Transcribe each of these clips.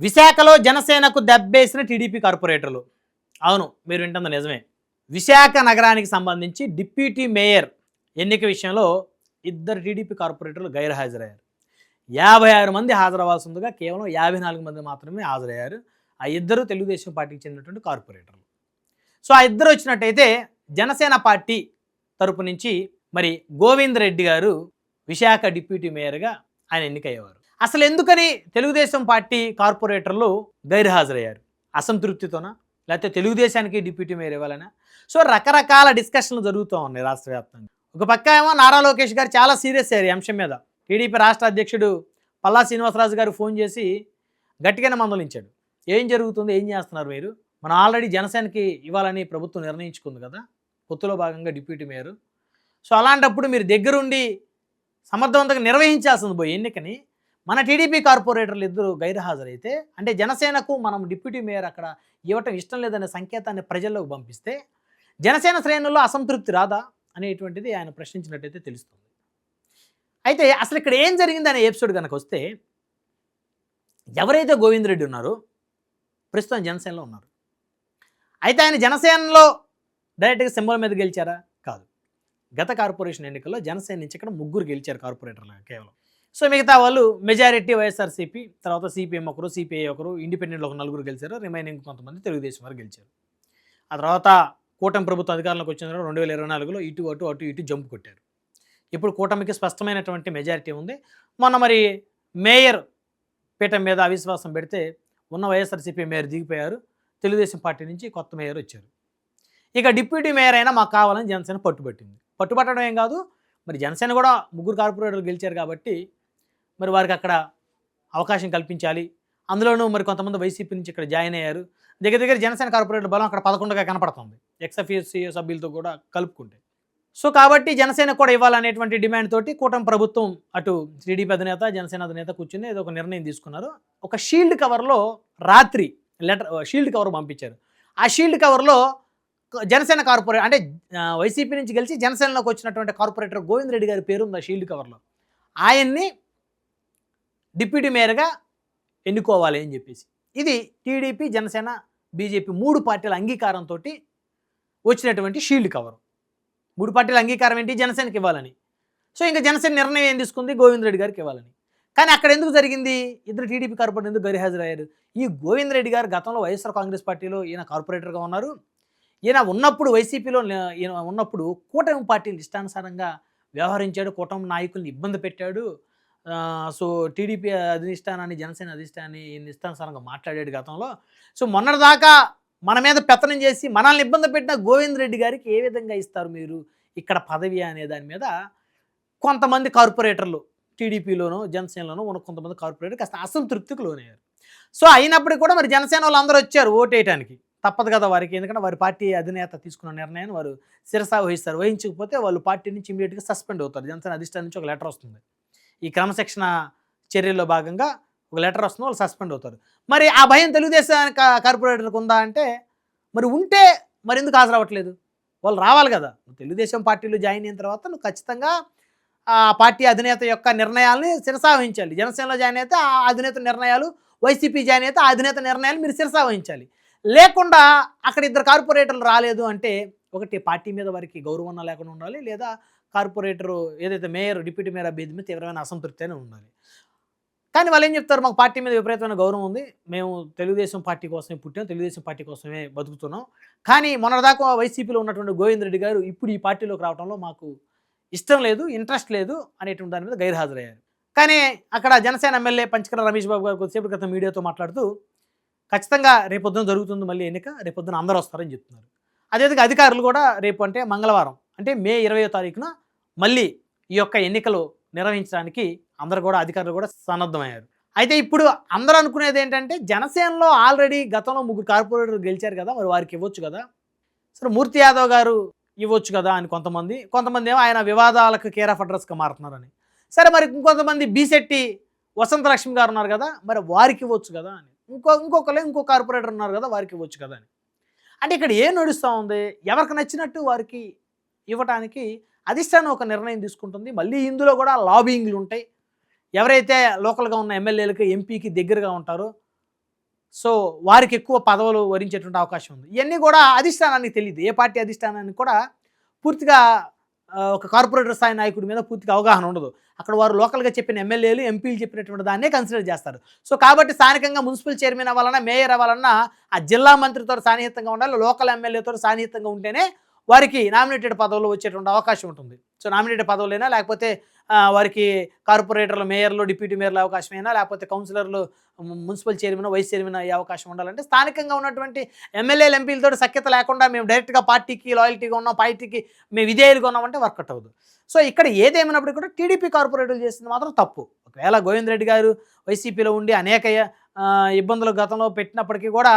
విశాఖలో జనసేనకు దెబ్బేసిన టీడీపీ కార్పొరేటర్లు. అవును, మీరు వింటుంది నిజమే. విశాఖ నగరానికి సంబంధించి డిప్యూటీ మేయర్ ఎన్నిక విషయంలో ఇద్దరు టీడీపీ కార్పొరేటర్లు గైర్హాజరయ్యారు. 56 మంది హాజరవ్వాల్సిందిగా కేవలం 54 మంది మాత్రమే హాజరయ్యారు. ఆ ఇద్దరు తెలుగుదేశం పార్టీకి చెందినటువంటి కార్పొరేటర్లు. సో ఆ ఇద్దరు వచ్చినట్టయితే జనసేన పార్టీ తరపు నుంచి మరి గోవింద్ రెడ్డి గారు విశాఖ డిప్యూటీ మేయర్గా ఆయన ఎన్నికయ్యేవారు. అసలు ఎందుకని తెలుగుదేశం పార్టీ కార్పొరేటర్లు గైర్హాజరయ్యారు? అసంతృప్తితోనా, లేకపోతే తెలుగుదేశానికి డిప్యూటీ మేయర్ ఇవ్వాలనా? సో రకరకాల డిస్కషన్లు జరుగుతూ ఉన్నాయి రాష్ట్ర వ్యాప్తంగా. ఒక పక్క ఏమో నారా లోకేష్ గారు చాలా సీరియస్ అయ్యారు ఈ అంశం మీద. టీడీపీ రాష్ట్ర అధ్యక్షుడు పల్లా శ్రీనివాసరాజు గారు ఫోన్ చేసి గట్టిగానే మందలించాడు. ఏం జరుగుతుంది, ఏం చేస్తున్నారు మీరు? మనం ఆల్రెడీ జనసేనకి ఇవ్వాలని ప్రభుత్వం నిర్ణయించుకుంది కదా, పొత్తులో భాగంగా డిప్యూటీ మేయర్. సో అలాంటప్పుడు మీరు దగ్గరుండి సమర్థవంతంగా నిర్వహించాల్సింది పోయి ఎన్నికని మన టీడీపీ కార్పొరేటర్లు ఇద్దరు గైర్హాజరైతే, అంటే జనసేనకు మనం డిప్యూటీ మేయర్ అక్కడ ఇవ్వటం ఇష్టం లేదనే సంకేతాన్ని ప్రజల్లోకి పంపిస్తే జనసేన శ్రేణుల్లో అసంతృప్తి రాదా అనేటువంటిది ఆయన ప్రశ్నించినట్టయితే తెలుస్తుంది. అయితే అసలు ఇక్కడ ఏం జరిగింది అనే ఎపిసోడ్ కనుక వస్తే, ఎవరైతే గోవింద్ రెడ్డి ఉన్నారో ప్రస్తుతం జనసేనలో ఉన్నారు. అయితే ఆయన జనసేనలో డైరెక్ట్గా సింబల్ మీద గెలిచారా? కాదు. గత కార్పొరేషన్ ఎన్నికల్లో జనసేన నుంచి ఇక్కడ 3 గెలిచారు కార్పొరేటర్లు కేవలం. సో మిగతా వాళ్ళు మెజారిటీ వైఎస్ఆర్సీపీ, తర్వాత సిపిఎం ఒకరు, సిపిఐ ఒకరు, ఇండిపెండెంట్లు ఒక 4 గెలిచారు. రిమైనింగ్ కొంతమంది తెలుగుదేశం వారు గెలిచారు. ఆ తర్వాత కూటమి ప్రభుత్వం అధికారంలోకి వచ్చిన 2024లో ఇటు అటు అటు ఇటు జంపు కొట్టారు. ఇప్పుడు కూటమికి స్పష్టమైనటువంటి మెజారిటీ ఉంది. మొన్న మరి మేయర్ పీఠం మీద అవిశ్వాసం పెడితే ఉన్న వైఎస్ఆర్సీపీ మేయర్ దిగిపోయారు. తెలుగుదేశం పార్టీ నుంచి కొత్త మేయర్ వచ్చారు. ఇక డిప్యూటీ మేయర్ అయినా మాకు కావాలని జనసేన పట్టుబట్టింది. పట్టుబట్టడం ఏం కాదు, మరి జనసేన కూడా 3 కార్పొరేటర్లు గెలిచారు కాబట్టి మరి వారికి అక్కడ అవకాశం కల్పించాలి. అందులోనూ మరి కొంతమంది వైసీపీ నుంచి ఇక్కడ జాయిన్ అయ్యారు. దగ్గర జనసేన కార్పొరేటర్ బలం అక్కడ 11గా కనపడుతుంది, ఎక్స్ఎఫ్ఎస్సీ సభ్యులతో కూడా కలుపుకుంటే. సో కాబట్టి జనసేన కూడా ఇవ్వాలనేటువంటి డిమాండ్ తోటి కూటమి ప్రభుత్వం అటు టీడీపీ అధినేత, జనసేన అధినేత కూర్చుని ఏదో ఒక నిర్ణయం తీసుకున్నారు. ఒక షీల్డ్ కవర్లో రాత్రి షీల్డ్ కవర్ పంపించారు. ఆ షీల్డ్ కవర్లో జనసేన కార్పొరేటర్ అంటే వైసీపీ నుంచి గెలిచి జనసేనలోకి వచ్చినటువంటి కార్పొరేటర్ గోవింద్ రెడ్డి గారి పేరు ఉంది ఆ షీల్డ్ కవర్లో. ఆయన్ని డిప్యూటీ మేయర్గా ఎన్నుకోవాలి అని చెప్పేసి, ఇది టీడీపీ, జనసేన, బీజేపీ 3 పార్టీల అంగీకారంతో వచ్చినటువంటి షీల్డ్ కవర్. 3 పార్టీల అంగీకారం ఏంటి? జనసేనకి ఇవ్వాలని. సో ఇంకా జనసేన నిర్ణయం ఏం తీసుకుంది? గోవింద్ రెడ్డి గారికి ఇవ్వాలని. కానీ అక్కడ ఎందుకు జరిగింది? ఇద్దరు టీడీపీ కార్పొరేటర్ ఎందుకు గైర్హాజరయ్యారు? ఈ గోవింద్ రెడ్డి గారు గతంలో వైఎస్ఆర్ కాంగ్రెస్ పార్టీలో ఈయన కార్పొరేటర్గా ఉన్నారు. ఈయన ఉన్నప్పుడు వైసీపీలో ఈయన ఉన్నప్పుడు కూటమి పార్టీలు ఇష్టానుసారంగా వ్యవహరించాడు, కూటమి నాయకుల్ని ఇబ్బంది పెట్టాడు. సో టీడీపీ అధిష్టానాన్ని, జనసేన అధిష్టానాన్ని ఈయన ఇష్టానుసారంగా మాట్లాడాడు గతంలో. సో మొన్నటిదాకా మన మీద పెత్తనం చేసి మనల్ని ఇబ్బంది పెట్టిన గోవింద్ రెడ్డి గారికి ఏ విధంగా ఇస్తారు మీరు ఇక్కడ పదవి అనే దాని మీద కొంతమంది కార్పొరేటర్లు టీడీపీలోనో జనసేనలోనో ఉన్న కొంతమంది కార్పొరేటర్ కాస్త అసంతృప్తికి లోనయ్యారు. సో అయినప్పటికీ కూడా మరి జనసేన వాళ్ళు అందరూ వచ్చారు ఓటేయటానికి. తప్పదు కదా వారికి, ఎందుకంటే వారి పార్టీ అధినేత తీసుకున్న నిర్ణయాన్ని వారు శిరసా వహిస్తారు. వహించకపోతే వాళ్ళు పార్టీ నుంచి ఇమీడియట్గా సస్పెండ్ అవుతారు. జనసేన అధిష్టానం నుంచి ఒక లెటర్ వస్తుంది. ఈ క్రమశిక్షణ చర్యల్లో భాగంగా ఒక లెటర్ వస్తుంది, వాళ్ళు సస్పెండ్ అవుతారు. మరి ఆ భయం తెలుగుదేశం కార్పొరేటర్కి ఉందా అంటే, మరి ఉంటే మరి ఎందుకు హాజరవ్వట్లేదు? వాళ్ళు రావాలి కదా. తెలుగుదేశం పార్టీలో జాయిన్ అయిన తర్వాత నువ్వు ఖచ్చితంగా ఆ పార్టీ అధినేత యొక్క నిర్ణయాలని శిరసా వహించాలి. జనసేనలో జాయిన్ అయితే ఆ అధినేత నిర్ణయాలు, వైసీపీ జాయిన్ అయితే ఆ అధినేత నిర్ణయాలు మీరు శిరసా వహించాలి. లేకుండా అక్కడ ఇద్దరు కార్పొరేటర్లు రాలేదు అంటే, ఒకటి పార్టీ మీద వారికి గౌరవం లేకుండా ఉండాలి, లేదా కార్పొరేటరు ఏదైతే మేయర్, డిప్యూటీ మేయర్ అభ్యర్థి మీద తీవ్రమైన అసంతృప్తి అయినా ఉండాలి. కానీ వాళ్ళు ఏం చెప్తారు? మాకు పార్టీ మీద విపరీతమైన గౌరవం ఉంది, మేము తెలుగుదేశం పార్టీ కోసమే పుట్టాం, తెలుగుదేశం పార్టీ కోసమే బతుకుతున్నాం. కానీ మొన్నటిదాకా వైసీపీలో ఉన్నటువంటి గోవింద్ రెడ్డి గారు ఇప్పుడు ఈ పార్టీలోకి రావడంలో మాకు ఇష్టం లేదు, ఇంట్రెస్ట్ లేదు అనేటువంటి దాని మీద గైర్హాజరయ్యారు. కానీ అక్కడ జనసేన ఎమ్మెల్యే పంచకర్ల రమేష్ బాబు గారు కొద్దిసేపు క్రితం మీడియాతో మాట్లాడుతూ ఖచ్చితంగా రేపొద్దున జరుగుతుంది మళ్ళీ ఎన్నిక, రేపొద్దున అందరూ వస్తారని చెప్తున్నారు. అదేవిధంగా అధికారులు కూడా రేపు అంటే మంగళవారం అంటే మే 20వ తారీఖున మళ్ళీ ఈ యొక్క ఎన్నికలు నిర్వహించడానికి అందరూ కూడా అధికారులు కూడా సన్నద్ధమయ్యారు. అయితే ఇప్పుడు అందరూ అనుకునేది ఏంటంటే, జనసేనలో ఆల్రెడీ గతంలో 3 కార్పొరేటర్లు గెలిచారు కదా, మరి వారికి ఇవ్వచ్చు కదా, సరే మూర్తి యాదవ్ గారు ఇవ్వచ్చు కదా అని కొంతమంది ఏమో ఆయన వివాదాలకు కేర్ ఆఫ్ అడ్రస్గా మారుతున్నారని. సరే మరి ఇంకొంతమంది బీశెట్టి వసంతలక్ష్మి గారు ఉన్నారు కదా, మరి వారికి ఇవ్వచ్చు కదా అని. ఇంకో కార్పొరేటర్ ఉన్నారు కదా, వారికి ఇవ్వచ్చు కదా అని. అంటే ఇక్కడ ఏం నడుస్తూ ఉంది? ఎవరికి నచ్చినట్టు వారికి ఇవ్వటానికి అధిష్టానం ఒక నిర్ణయం తీసుకుంటుంది. మళ్ళీ ఇందులో కూడా లాబింగ్లు ఉంటాయి. ఎవరైతే లోకల్గా ఉన్న ఎమ్మెల్యేలకి, ఎంపీకి దగ్గరగా ఉంటారో సో వారికి ఎక్కువ పదవులు వరించేటువంటి అవకాశం ఉంది. ఇవన్నీ కూడా అధిష్టానానికి తెలియదు. ఏ పార్టీ అధిష్టానానికి కూడా పూర్తిగా ఒక కార్పొరేటర్ స్థాయి నాయకుడి మీద పూర్తిగా అవగాహన ఉండదు. అక్కడ వారు లోకల్‌గా చెప్పిన ఎమ్మెల్యేలు, ఎంపీలు చెప్పినటువంటి దాన్నే కన్సిడర్ చేస్తారు. సో కాబట్టి స్థానికంగా మున్సిపల్ చైర్మన్ అవ్వాలన్నా, మేయర్ అవ్వాలన్నా ఆ జిల్లా మంత్రితో సాన్నిహితంగా ఉండాలి. లోకల్ ఎమ్మెల్యేతో సాన్నిహితంగా ఉంటేనే వారికి నామినేటెడ్ పదవులు వచ్చేటువంటి అవకాశం ఉంటుంది. సో నామినేటెడ్ పదవులైనా లేకపోతే వారికి కార్పొరేటర్లు, మేయర్లు, డిప్యూటీ మేయర్ల అవకాశమైనా లేకపోతే కౌన్సిలర్లు, మున్సిపల్ చైర్మన్, వైస్ చైర్మన్ అయ్యే అవకాశం ఉండాలంటే స్థానికంగా ఉన్నటువంటి ఎమ్మెల్యేలు, ఎంపీలతో సఖ్యత లేకుండా మేము డైరెక్ట్గా పార్టీకి లాయల్టీగా ఉన్నాం, పార్టీకి మేము విధేయులుగా ఉన్నామంటే వర్కౌట్ అవ్వదు. సో ఇక్కడ ఏదేమైనప్పటికీ కూడా టీడీపీ కార్పొరేటర్లు చేసింది మాత్రం తప్పు. ఒకవేళ గోవింద్ రెడ్డి గారు వైసీపీలో ఉండి అనేక ఇబ్బందులు గతంలో పెట్టినప్పటికీ కూడా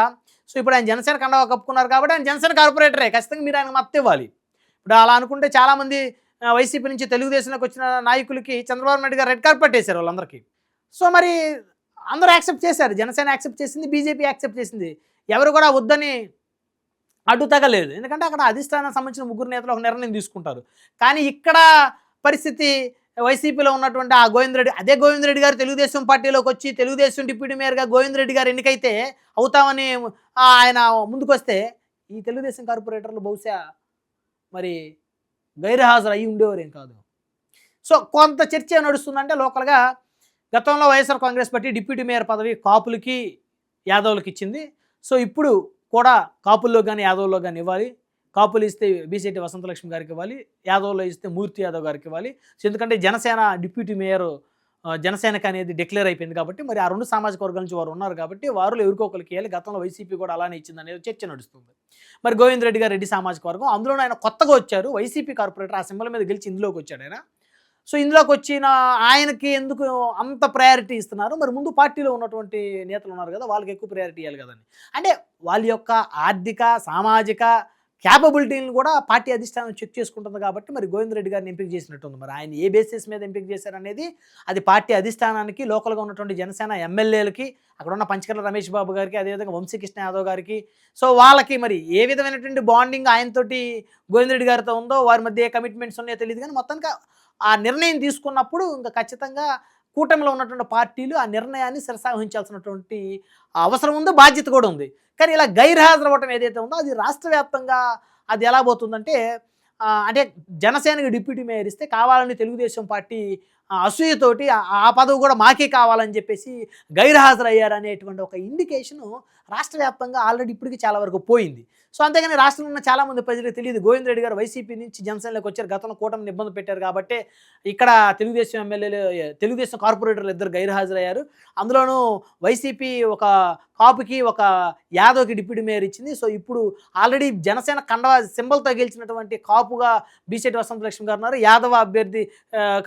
సో ఇప్పుడు ఆయన జనసేన కండవా కప్పుకున్నారు కాబట్టి ఆయన జనసేన కార్పొరేటరే, ఖచ్చితంగా మీరు ఆయనకు మద్దతు ఇవ్వాలి. ఇప్పుడు అలా అనుకుంటే చాలామంది వైసీపీ నుంచి తెలుగుదేశంలోకి వచ్చిన నాయకులకి చంద్రబాబు నాయుడు గారు రెడ్ కార్పెట్ వేశారు వాళ్ళందరికీ. సో మరి అందరూ యాక్సెప్ట్ చేశారు. జనసేన యాక్సెప్ట్ చేసింది, బీజేపీ యాక్సెప్ట్ చేసింది. ఎవరు కూడా వద్దని అడ్డు తగలేదు. ఎందుకంటే అక్కడ అధిష్టానానికి సంబంధించిన ముగ్గురు నేతలు ఒక నిర్ణయం తీసుకుంటారు. కానీ ఇక్కడ పరిస్థితి వైసీపీలో ఉన్నటువంటి ఆ గోవిందరెడ్డి, అదే గోవిందరెడ్డి గారు తెలుగుదేశం పార్టీలోకి వచ్చి తెలుగుదేశం డిప్యూటీ మేయర్గా గోవిందరెడ్డి గారు ఎన్నికైతే అవుతామని ఆయన ముందుకొస్తే ఈ తెలుగుదేశం కార్పొరేటర్లు బహుశా మరి గైర్హాజరు అయ్యి ఉండేవారేం కాదు. సో కొంత చర్చ నడుస్తుందంటే లోకల్గా గతంలో YSR Congress party deputy mayor పదవి కాపులకి, యాదవులకి ఇచ్చింది. సో ఇప్పుడు కూడా కాపుల్లో కానీ యాదవుల్లో కానీ ఇవ్వాలి. కాపులు ఇస్తే బీసీటీ వసంతలక్ష్మి గారికి ఇవ్వాలి, యాదవ్లో ఇస్తే మూర్తి యాదవ్ గారికి ఇవ్వాలి. సో ఎందుకంటే జనసేన డిప్యూటీ మేయర్ జనసేనకు అనేది డిక్లేర్ అయిపోయింది కాబట్టి మరి ఆ రెండు సామాజిక వర్గాల నుంచి వారు ఉన్నారు కాబట్టి వారు ఎవరికొకరికి ఇవ్వాలి. గతంలో వైసీపీ కూడా అలానే ఇచ్చింది అనేది చర్చ నడుస్తుంది. మరి గోవింద్ రెడ్డి గారు రెడ్డి సామాజిక వర్గం, అందులోనే ఆయన కొత్తగా వచ్చారు, వైసీపీ కార్పొరేటర్, ఆ సింబల్ మీద గెలిచి ఇందులోకి వచ్చాడు ఆయన. సో ఇందులోకి వచ్చిన ఆయనకి ఎందుకు అంత ప్రయారిటీ ఇస్తున్నారు? మరి ముందు పార్టీలో ఉన్నటువంటి నేతలు ఉన్నారు కదా, వాళ్ళకి ఎక్కువ ప్రయారిటీ ఇవ్వాలి కదండి. అంటే వాళ్ళ యొక్క ఆర్థిక, సామాజిక క్యాపబిలిటీని కూడా పార్టీ అధిష్టానం చెక్ చేసుకుంటుంది కాబట్టి మరి గోవింద్ రెడ్డి గారిని ఎంపిక చేసినట్టుంది. మరి ఆయన ఏ బేసిస్ మీద ఎంపిక చేశారనేది అది పార్టీ అధిష్టానానికి, లోకల్గా ఉన్నటువంటి జనసేన ఎమ్మెల్యేలకి, అక్కడ ఉన్న పంచకర్ల రమేష్ బాబు గారికి, అదేవిధంగా వంశీకృష్ణ యాదవ్ గారికి, సో వాళ్ళకి మరి ఏ విధమైనటువంటి బాండింగ్ ఆయనతోటి గోవింద్ రెడ్డి గారితో ఉందో, వారి మధ్య ఏ కమిట్మెంట్స్ ఉన్నాయో తెలియదు. కానీ మొత్తానికి ఆ నిర్ణయం తీసుకున్నప్పుడు ఇంకా ఖచ్చితంగా కూటమిలో ఉన్నటువంటి పార్టీలు ఆ నిర్ణయాన్ని శిరసావహించాల్సినటువంటి అవసరం ఉంది, బాధ్యత కూడా ఉంది. కానీ ఇలా గైర్హాజరు అవ్వటం ఏదైతే ఉందో అది రాష్ట్ర వ్యాప్తంగా అది ఎలా పోతుందంటే అంటే జనసేనకి డిప్యూటీ మేయర్ ఇస్తే కావాలని తెలుగుదేశం పార్టీ అసూయతోటి ఆ పదవి కూడా మాకే కావాలని చెప్పేసి గైర్హాజరు అయ్యారనేటువంటి ఒక ఇండికేషను రాష్ట్ర వ్యాప్తంగా ఆల్రెడీ ఇప్పటికీ చాలా వరకు పోయింది. సో అంతేగాని రాష్ట్రంలో ఉన్న చాలామంది ప్రజలకు తెలియదు గోవింద్ రెడ్డి గారు వైసీపీ నుంచి జనసేనలోకి వచ్చారు, గతంలో కూటమిని ఇబ్బంది పెట్టారు కాబట్టి ఇక్కడ తెలుగుదేశం ఎమ్మెల్యేలు, తెలుగుదేశం కార్పొరేటర్లు ఇద్దరు గైర్హాజరయ్యారు. అందులోనూ వైసీపీ ఒక కాపుకి, ఒక యాదవ్కి డిప్యూటీ మేయర్ ఇచ్చింది. సో ఇప్పుడు ఆల్రెడీ జనసేన కండవా సింబల్తో గెలిచినటువంటి కాపుగా బీసీటీ వసంతలక్ష్మి గారు ఉన్నారు, యాదవ అభ్యర్థి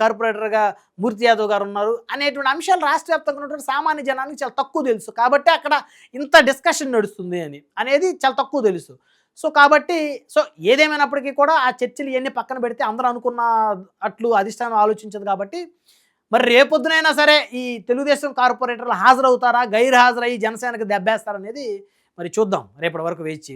కార్పొరేటర్గా మూర్తి యాదవ్ గారు ఉన్నారు అనేటువంటి అంశాలు రాష్ట్ర వ్యాప్తంగా ఉన్నటువంటి సామాన్య జనానికి చాలా తక్కువ తెలుసు. కాబట్టి అక్కడ ఇంత డిస్కషన్ నడుస్తుంది అనేది చాలా తక్కువ తెలుసు. సో కాబట్టి సో ఏదేమైనప్పటికీ కూడా ఆ చర్చలు ఇవన్నీ పక్కన పెడితే అందరూ అనుకున్న అట్లు అధిష్టానం ఆలోచించదు కాబట్టి మరి రేపొద్దునైనా సరే ఈ తెలుగుదేశం కార్పొరేటర్లు హాజరవుతారా, గైర్హాజరయ్యి జనసేనకి దెబ్బేస్తారనేది మరి చూద్దాం రేపటి వరకు వేచి.